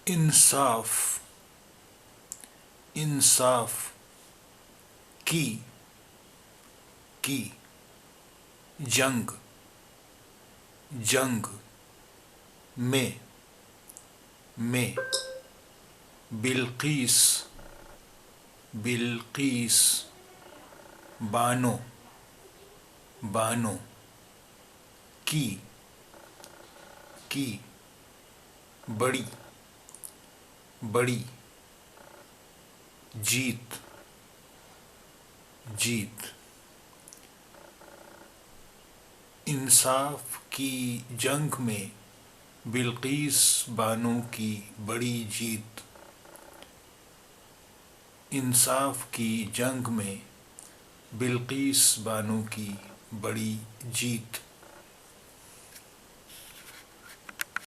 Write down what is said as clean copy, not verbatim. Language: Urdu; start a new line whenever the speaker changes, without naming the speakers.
انصاف انصاف کی جنگ جنگ میں بلقیس بانو کی بڑی جیت انصاف کی جنگ میں بلقیس بانو کی بڑی جیت انصاف کی جنگ میں بلقیس بانو کی بڑی جیت